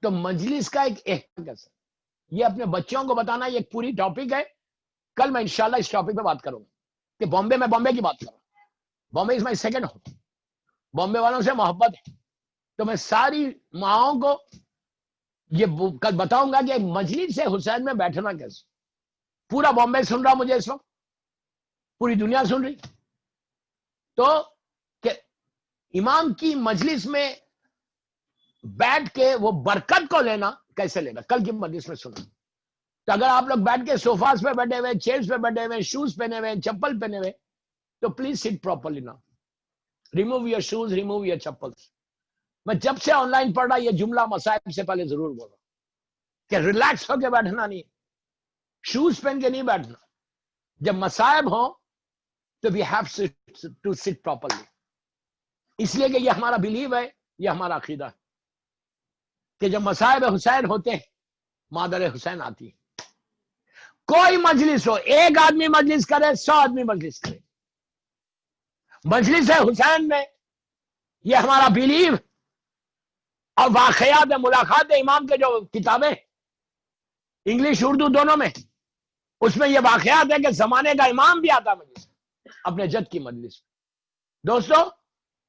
تو مجلس کا ایک احترام کیسا. یہ اپنے بچوں کو بتانا یہ ایک پوری ٹاپک ہے. کل میں انشاءاللہ اس ٹاپک پہ بات کروں گا کہ بامبے کی بات کروں. بامبے از مائی سیکنڈ ہوم, بامبے والوں سے محبت ہے, تو میں ساری ماؤں کو یہ کل بتاؤں گا کہ مجلس حسین میں بیٹھنا کیسے. پورا بامبے سن رہا مجھے اس وقت, پوری دنیا سن رہی, تو کہ امام کی مجلس میں بیٹھ کے وہ برکت کو لینا کیسے لینا, کل کی مجلس میں سنا. تو اگر آپ لوگ بیٹھ کے سوفاز پہ بیٹھے ہوئے, چیئرز پہ بیٹھے ہوئے, شوز پہنے ہوئے, چپل پہنے ہوئے, تو پلیز سٹ پراپرلی نا. Remove your shoes, remove your chappals. میں جب سے آن لائن پڑھ رہا یہ جملہ مصائب سے پہلے ضرور بول رہا کہ ریلیکس ہو کے بیٹھنا نہیں, شوز پہن کے نہیں بیٹھنا. جب مصائب ہو تو we have to sit properly. اس لیے کہ یہ ہمارا بلیو ہے, یہ ہمارا عقیدہ ہے کہ جب مصائب حسین ہوتے ہیں مادر حسین آتی ہے. کوئی مجلس ہو, ایک آدمی مجلس کرے, 100 آدمی مجلس کرے, مجلس حسین میں یہ ہمارا بلیو اور واقعات ملاقات امام کے جو کتابیں انگلش اردو دونوں میں, اس میں یہ واقعات ہے کہ زمانے کا امام بھی آتا مجلس اپنے جد کی مجلس. دوستو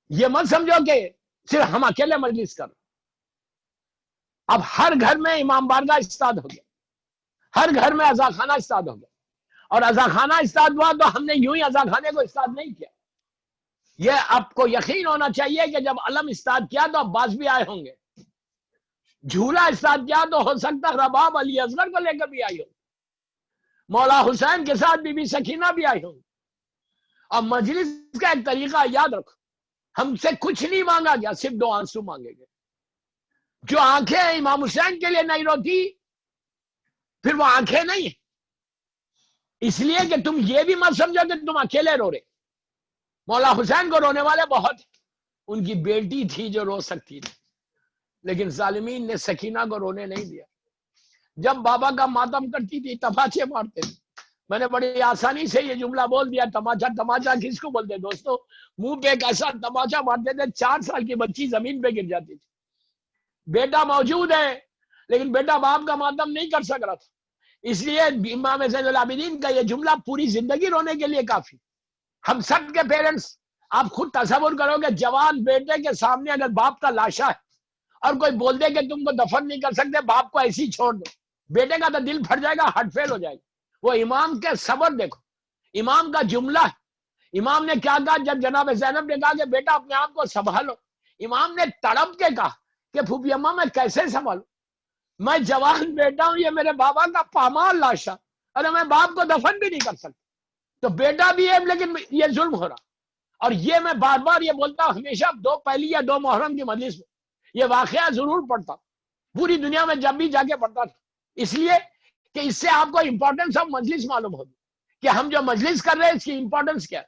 یہ مت سمجھو کہ صرف ہم اکیلے مجلس کر. اب ہر گھر میں امام بارگاہ استاد ہو گیا, ہر گھر میں عزا خانہ استاد ہو گیا, اور عزا خانہ استاد ہوا تو ہم نے یوں ہی عزا خانے کو استاد نہیں کیا. یہ آپ کو یقین ہونا چاہیے کہ جب علم استاد کیا تو عباس بھی آئے ہوں گے, جھولا استاد کیا تو ہو سکتا رباب علی اصغر کو لے کر بھی آئی ہو, مولا حسین کے ساتھ بی بی سکینہ بھی آئی ہوں. اور مجلس کا ایک طریقہ یاد رکھو, ہم سے کچھ نہیں مانگا گیا, صرف 2 آنسو مانگے گئے. جو آنکھیں امام حسین کے لیے نہیں روتی پھر وہ آنکھیں نہیں ہیں. اس لیے کہ تم یہ بھی مت سمجھو کہ تم اکیلے رو رہے. مولا حسین کو رونے والے بہت, ان کی بیٹی تھی جو رو سکتی تھی, لیکن ظالمین نے سکینہ کو رونے نہیں دیا. جب بابا کا ماتم کرتی تھی تماچے مارتے تھے. میں نے بڑی آسانی سے یہ جملہ بول دیا, تماچا کس کو بولتے دوستو؟ منہ پہ ایک ایسا تماچا مارتے تھے 4 سال کی بچی زمین پہ گر جاتی تھی. بیٹا موجود ہے لیکن بیٹا باپ کا ماتم نہیں کر سک رہا تھا. اس لیے امام زین العابدین کا یہ جملہ پوری زندگی رونے کے لیے کافی. ہم سب کے پیرنٹس, آپ خود تصور کرو کہ جوان بیٹے کے سامنے اگر باپ کا لاشا ہے اور کوئی بول دے کہ تم کو دفن نہیں کر سکتے, باپ کو ایسی چھوڑ دو, بیٹے کا تو دل پھٹ جائے گا, ہارٹ فیل ہو جائے گا. وہ امام کے صبر دیکھو, امام کا جملہ ہے. امام نے کیا کہا جب جناب زینب نے کہا کہ بیٹا اپنے آپ کو سنبھالو, امام نے تڑپ کے کہا کہ پھوپھی اماں میں کیسے سنبھالوں, میں جوان بیٹا ہوں, یہ میرے بابا کا پامال لاشا, ارے میں باپ کو دفن بھی نہیں کر سکتا. تو بیٹا بھی ہے لیکن یہ ظلم ہو رہا. اور یہ میں بار بار یہ بولتا ہوں, ہمیشہ 2 پہلی یا 2 محرم کی مجلس میں یہ واقعہ ضرور پڑھتا, پوری دنیا میں جب بھی جا کے پڑھتا تھا. اس لیے کہ اس سے آپ کو امپورٹنس آف مجلس معلوم ہوگی کہ ہم جو مجلس کر رہے ہیں اس کی امپورٹنس کیا ہے.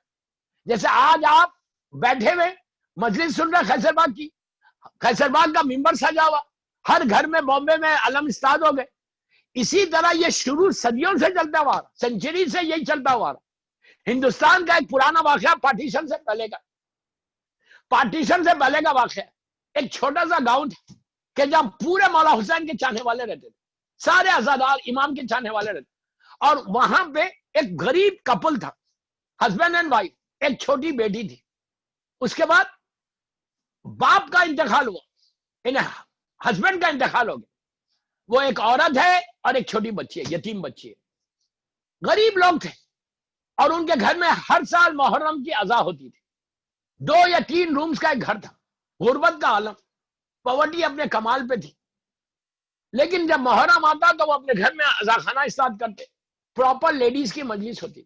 جیسے آج آپ بیٹھے ہوئے مجلس سن رہے خیسرباغ کی, خیسرباغ کا ممبر سجا ہوا, ہر گھر میں بامبے میں علم استاد ہو گئے. اسی طرح یہ شروع صدیوں سے چلتا ہوا رہا, سینچری سے یہی چلتا ہوا رہا. ہندوستان کا ایک پرانا واقعہ پارٹیشن سے پہلے کا, پارٹیشن سے پہلے کا واقعہ, ایک چھوٹا سا گاؤں تھا کہ جہاں پورے مولا حسین کے چاہنے والے رہتے تھے, سارے عزادار امام کے چاہنے والے رہتے. اور وہاں پہ ایک غریب کپل تھا, ہسبینڈ اینڈ وائف, ایک چھوٹی بیٹی تھی. اس کے بعد باپ کا انتقال ہوا, انہیں ہسبینڈ کا انتقال ہو گیا. وہ ایک عورت ہے اور ایک چھوٹی بچی ہے, یتیم بچی ہے. غریب لوگ تھے اور ان کے گھر میں ہر سال محرم کی اذا ہوتی تھی. 2 یا 3 رومز کا ایک گھر تھا. غربت کا عالم, پاورٹی اپنے کمال پہ تھی. لیکن جب محرم آتا تو وہ اپنے گھر میں اذا خانہ اسٹارٹ کرتے. پراپر لیڈیز کی مجلس ہوتی,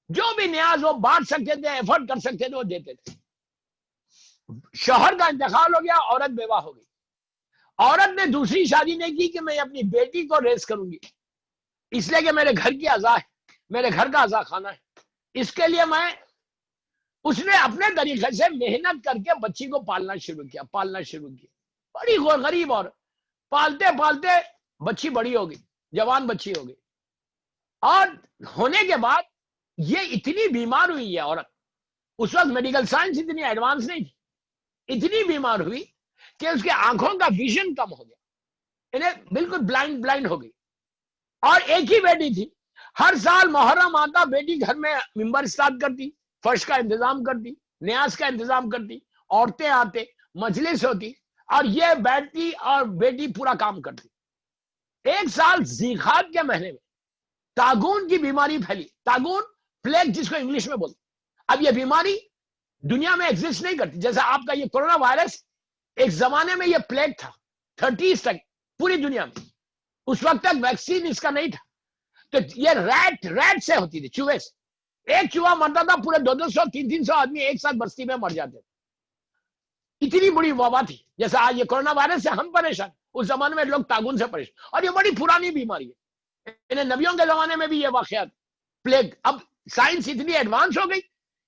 جو بھی نیاز وہ بانٹ سکتے تھے, ایفرٹ کر سکتے تھے, وہ دیتے تھے. شوہر کا انتقال ہو گیا, عورت بیوہ ہو گئی. عورت نے دوسری شادی نہیں کی کہ میں اپنی بیٹی کو ریز کروں گی, اس لیے کہ میرے گھر کی اذا ہے, میرے گھر کا اذا خانہ ہے, اس کے لیے اس نے اپنے طریقے سے محنت کر کے بچی کو پالنا شروع کیا. بڑی غریب عورت, پالتے پالتے بچی بڑی ہو گئی, جوان بچی ہو گئی. اور ہونے کے بعد یہ اتنی بیمار ہوئی ہے عورت. اس وقت میڈیکل سائنس اتنی ایڈوانس نہیں تھی. اتنی بیمار ہوئی کہ اس کے آنکھوں کا ویژن کم ہو گیا, انہیں بالکل بلائنڈ ہو گئی. اور ایک ہی بیٹی تھی. ہر سال محرم آتا, بیٹی گھر میں ممبر اسٹارٹ کرتی, فرش کا انتظام کرتی, نیاز کا انتظام کرتی, عورتیں آتے, مجلس ہوتی, اور یہ بیٹھتی اور بیٹی پورا کام کرتی. ایک سال ذیقعد کے مہینے میں طاعون کی بیماری پھیلی. طاعون, پلیگ جس کو انگلش میں بولتے. اب یہ بیماری دنیا میں ایگزسٹ نہیں کرتی. جیسا آپ کا یہ کورونا وائرس, ایک زمانے میں یہ پلیگ تھا 30s تک پوری دنیا میں. اس وقت تک ویکسین اس کا نہیں تھا. تو یہ ریٹ سے ہوتی تھی, چوہے سے. ایک چوہا مرتا تھا, پورے 200 300 آدمی ایک ساتھ بستی میں مر جاتے تھے. اتنی بڑی وبا تھی. جیسا آج یہ کورونا وائرس سے ہم پریشان, اس زمانے میں لوگ طاعون سے پریشان. اور یہ بڑی پرانی بیماری ہے, انہیں نبیوں کے زمانے میں بھی یہ واقعات. پلیگ, اب سائنس اتنی ایڈوانس ہو گئی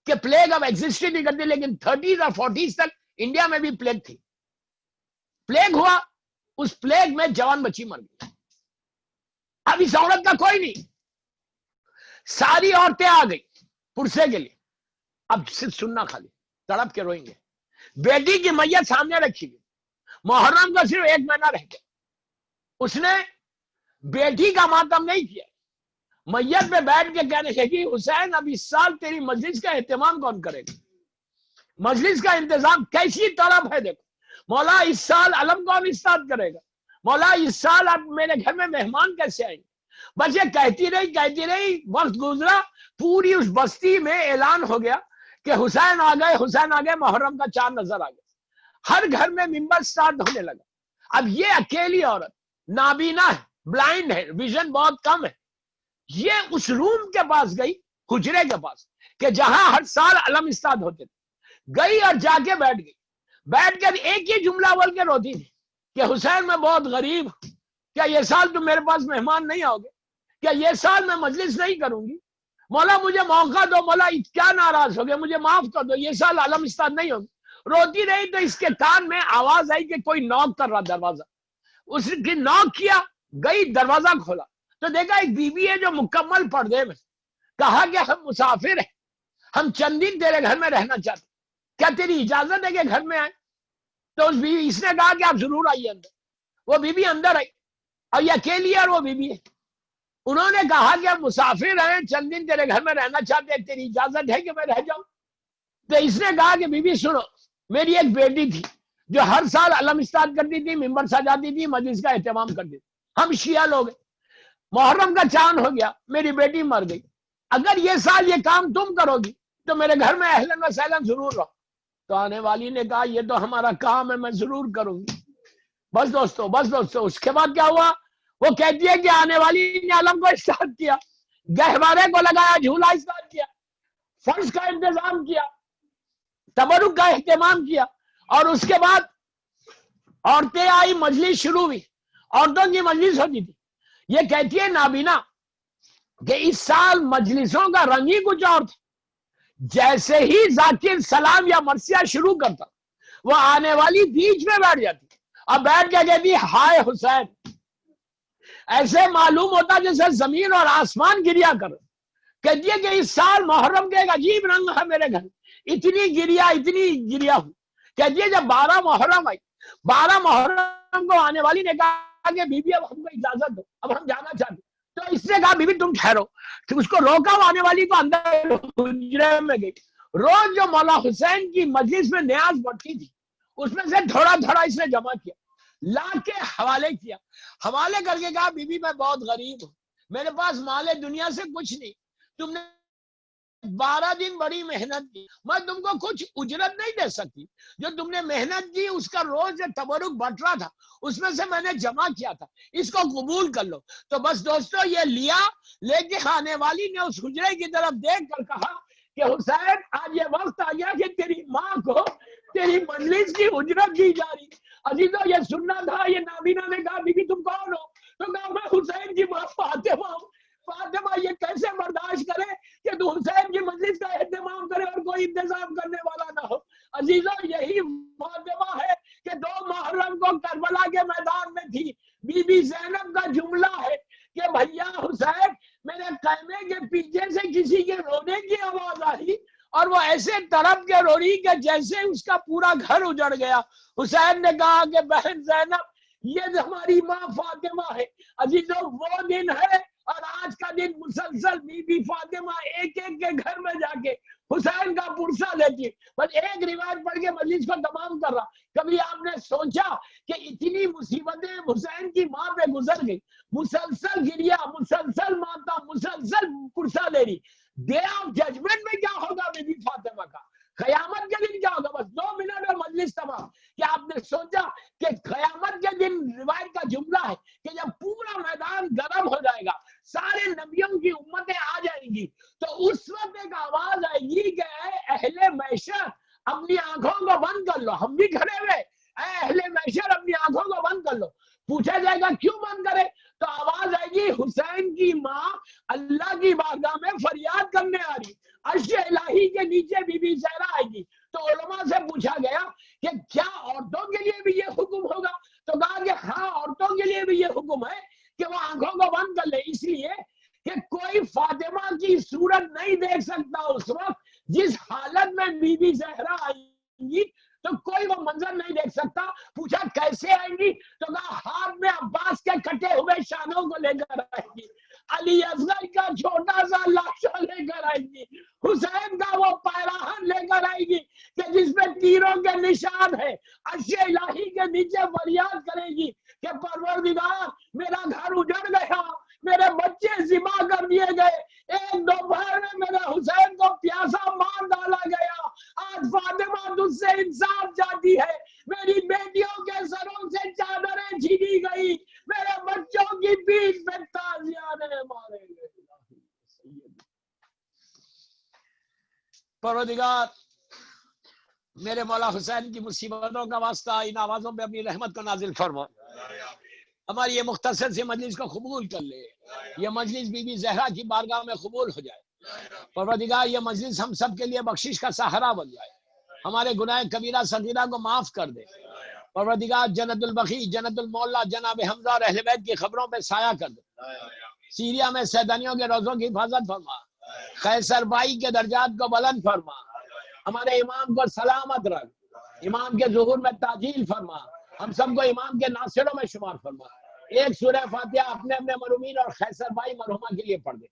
کہ پلیگ اب ایگزسٹ نہیں کرتی. لیکن 30s اور 40s تک انڈیا میں بھی پلیگ تھی. پلیگ ہوا, اس پلیگ میں جوان بچی مر گئی. اب اس عورت کا کوئی نہیں, ساری عورتیں آ گئی پرسے کے لیے. اب صرف سننا خالی, تڑپ کے روئیں گے. بیٹی کی میت سامنے رکھی گئی. محرم کا صرف 1 مہینہ رہ گیا. اس نے بیٹی کا ماتم نہیں کیا, میت پہ بیٹھ کے کہنے لگی, حسین اب اس سال تیری مجلس کا اہتمام کون کرے گا؟ مجلس کا انتظام کیسی طرف ہے, دیکھو مولا اس سال علم کون اسٹارٹ کرے گا؟ مولا اس سال اب میرے گھر میں مہمان کیسے آئیں گے؟ بس یہ کہتی رہی. وقت گزرا, پوری اس بستی میں اعلان ہو گیا کہ حسین آ گئے, محرم کا چاند نظر آ گیا. ہر گھر میں ممبر سٹارٹ ہونے لگا. اب یہ اکیلی عورت نابینا ہے, بلائنڈ ہے, ویژن بہت کم ہے. یہ اس روم کے پاس گئی, حجرے کے پاس, کہ جہاں ہر سال علم اسٹارٹ ہوتے تھے. گئی اور جا کے بیٹھ گئی. بیٹھ کر ایک ہی جملہ بول کے روتی تھی کہ حسین میں بہت غریب ہوں, کیا یہ سال تم میرے پاس مہمان نہیں آؤ گے؟ کیا یہ سال میں مجلس نہیں کروں گی؟ مولا مجھے موقع دو, مولا کیا ناراض ہو گئے, مجھے معاف کر دو, یہ سال علم اسٹارٹ نہیں ہوگی. روتی رہی تو اس کے کان میں آواز آئی کہ کوئی نوک کر رہا دروازہ. اس کی نوک کیا, گئی دروازہ کھولا تو دیکھا ایک بی بی ہے جو مکمل پردے میں. کہا کہ ہم مسافر ہیں, ہم چند دن تیرے گھر میں رہنا چاہتے, کیا تیری اجازت ہے کہ گھر میں آئے؟ تو اس نے کہا کہ آپ ضرور آئیے اندر. وہ بی بی اندر آئی, اور یہ اکیلی ہے اور وہ بی بی ہے. انہوں نے کہا کہ ہم مسافر ہیں, چند دن تیرے گھر میں رہنا چاہتے ہیں, تیری اجازت ہے کہ میں رہ جاؤں؟ تو اس نے کہا کہ بی بی سنو, میری ایک بیٹی تھی جو ہر سال علم اسٹارٹ کرتی تھی, ممبر سجاتی تھی, مجلس کا اہتمام کرتی تھی. ہم شیعہ لوگ ہیں, محرم کا چاند ہو گیا, میری بیٹی مر گئی. اگر یہ سال یہ کام تم کرو گی تو میرے گھر میں اہلاً و سہلاً ضرور رہو. تو آنے والی نے کہا یہ تو ہمارا کام ہے, میں ضرور کروں گی. بس دوستو اس کے بعد کیا ہوا؟ وہ کہتی ہے کہ آنے والی نے علم کو اسٹارٹ کیا, گہوارے کو لگایا, جھولا اسٹارٹ کیا, فرش کا انتظام کیا, تبرک کا اہتمام کیا, اور اس کے بعد عورتیں آئی, مجلس شروع ہوئی. عورتوں کی مجلس ہوتی تھی. یہ کہتی ہے نابینا کہ اس سال مجلسوں کا رنگ ہی کچھ اور تھا. جیسے ہی ذاکر سلام یا مرثیہ شروع کرتا, وہ آنے والی بیچ میں بیٹھ جاتی, اب بیٹھ کے کہتی ہائے حسین. ایسے معلوم ہوتا جیسے زمین اور آسمان گریا کر. کہتی ہے کہ اس سال محرم کے ایک عجیب رنگ ہے میرے گھر, اتنی گریا ہوں. کہتی ہے جب 12 محرم آئی, 12 محرم کو آنے والی نے کہا کہ بی بی اب ہم کو اجازت دو, اب ہم جانا چاہتے. تو اس نے کہا بی بی تم ٹھہرو. اس کو روکا, وہ آنے والی کو اندر حجرے میں گئی. روز جو مولا حسین کی مجلس میں نیاز بڑھتی تھی اس میں سے تھوڑا تھوڑا اس نے جمع کیا، لا کے حوالے کیا، حوالے کر کے کہا بی بی میں بہت غریب ہوں، میرے پاس مال دنیا سے کچھ نہیں، تم نے 12 دن بڑی محنت کی، میں تم کو کچھ اجرت نہیں دے سکتی، جو تم نے محنت کی اس کا روز جو تبرک بٹ رہا تھا اس میں سے میں نے جمع کیا تھا، اس کو قبول کر لو۔ تو بس دوستو یہ لیا، لے کے آنے والی نے اس حجرے کی طرف دیکھ کر کہا کہ حسین آج یہ وقت آ گیا کہ تیری ماں کو تیری مجلس کی اجرت دی جا رہی۔ عزیزو یہ سننا تھا، یہ نابینا نے کہا بی بی تم کون ہو؟ تو کہا میں حسین کی ماں فاطمہ ہوں۔ فاطمہ یہ کیسے برداشت کرے کہ تو حسین کی مجلس کا اہتمام کرے اور کوئی انتظام کرنے والا نہ ہو۔ عزیزو یہی فاطمہ ہے کہ 2 محرم کو کربلا کے میدان میں تھی، بی بی زینب کا جملہ ہے کہ بھیا حسین میرے خیمے کے پیچھے سے کسی کے رونے کی آواز آئی اور وہ ایسے تڑپ کے رو رہی کہ جیسے اس کا پورا گھر اجڑ گیا۔ حسین نے کہا کہ بہن زینب یہ ہماری ماں فاطمہ ہے۔ عزیزو وہ دن ہے اور آج کا دن مسلسل بی بی فاطمہ ایک ایک کے گھر میں جا کے حسین کا پرسہ لیتی ہے۔ بس ایک روایت پڑھ کے مجلس کو تمام کر رہا، کبھی آپ نے سوچا کہ اتنی مصیبتیں حسین کی ماں پہ گزر گئی، مسلسل گریا، مسلسل ماتا، مسلسل پرسہ لے رہی، ڈے آف ججمنٹ میں کیا ہوگا بی بی فاطمہ کا؟ قیامت کے دن کیا ہوگا؟ بس 2 منٹ اور مجلس تمام۔ کیا آپ نے سوچا کہ قیامت کے دن روایت کا جملہ ہے کہ جب پورا میدان گرم ہو جائے گا، سارے نبیوں کی امتیں آ جائیں گی، تو اس وقت ایک آواز آئے گی کہ اے اہل محشر اپنی آنکھوں کو بند کر لو۔ ہم بھی کھڑے ہوئے، اے اہل محشر اپنی آنکھوں کو بند کر لو۔ پوچھا جائے گا کیوں بند کرے؟ تو آواز آئے گی حسین کی ماں اللہ کی بارگاہ میں فریاد کرنے آ رہی، عرش الہی کے نیچے بی بی زہرا آئے گی۔ تو علماء سے پوچھا گیا کہ کیا عورتوں کے لیے بھی یہ حکم ہوگا؟ تو کہا کہ ہاں عورتوں کے لیے بھی یہ حکم ہے کہ وہ آنکھوں کو بند کر لے، اس لیے کہ کوئی فاطمہ کی صورت نہیں دیکھ سکتا اس وقت جس حالت میں بی بی زہرا آئیں گی، تو کوئی وہ منظر نہیں دیکھ سکتا۔ پوچھا کیسے آئیں گی؟ تو کہا ہاتھ میں عباس کے کٹے ہوئے شانوں کو لے کر آئیں گی، علی اصغر کا چھوٹا سا لاشا لے کر آئیں گی، حسین کا وہ پیراہن لے کر آئے گی کہ جس میں تیروں کے نشان ہے، عرش الہی کے نیچے فریاد کرے گی کہ پروردگار میرا گھر اجڑ گیا، میرے بچے ذبح کر دیے گئے، ایک دوپہر میں میرے حسین کو پیاسا مار ڈالا گیا، آج فاطمہ تجھ سے انصاف چاہتی ہے، میری بیٹیوں کے سروں سے چادریں چھینی گئی، میرے بچوں کی پیٹھ پہ تازیانے مارے گئے۔ پروردگار میرے مولا حسین کی مصیبتوں کا واسطہ ان آوازوں پہ اپنی رحمت کو نازل فرما، ہماری یہ مختصر سی مجلس کو قبول کر لے، یہ مجلس بی بی زہرا کی بارگاہ میں قبول ہو جائے۔ پروردگار یہ مجلس ہم سب کے لیے بخشش کا سہارا بن جائے، ہمارے گناہ کبیرہ صغیرہ کو معاف کر دے۔ پروردگار جنت البقیع، جنت المعلا، جناب حمزہ اور اہل بیت کی خبروں پہ سایہ کر دے، سیریا میں سیدانیوں کے روزوں کی حفاظت فرما، قیصر بائی کے درجات کو بلند فرما، ہمارے امام کو سلامت رکھ، امام کے ظہور میں تعجیل فرما، ہم سب کو امام کے ناصروں میں شمار فرما۔ ایک سورہ فاتحہ اپنے اپنے مرحومین اور قیصر بائی مرحومہ کے لیے پڑھ دے۔